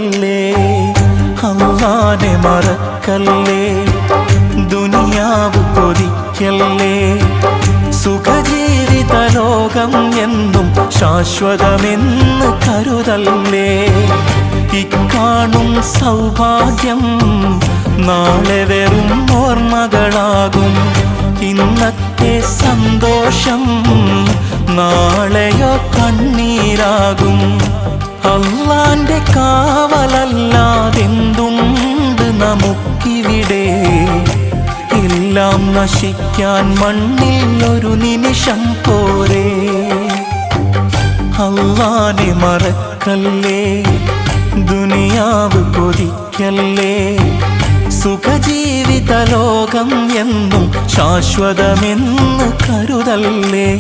കരുതല്ലേ. അല്ലാഹനെ മറക്കല്ലേ, ദുനിയാവ് കൊതിക്കല്ലേ. സുഖജീവിത ലോകം എന്നും ശാശ്വതമെന്ന് കരുതല്ലേ. ഇക്കാണും സൗഭാഗ്യം നാളെ വെറും ഓർമ്മകളാകും. ഇന്നത്തെ സന്തോഷം നാളെയോ കണ്ണീരാകും. അല്ലാന്റെ കാവലല്ലാതെന്തുണ്ട് നമുക്കിവിടെ? എല്ലാം നശിക്കാൻ മണ്ണിൽ ഒരു നിമിഷം പോരെ. അല്ലാഹനെ മറക്കല്ലേ, ദുനിയാവ് കൊതിക്കല്ലേ. സുഖജീവിത ലോകം എന്നും ശാശ്വതമെന്ന് കരുതല്ലേ.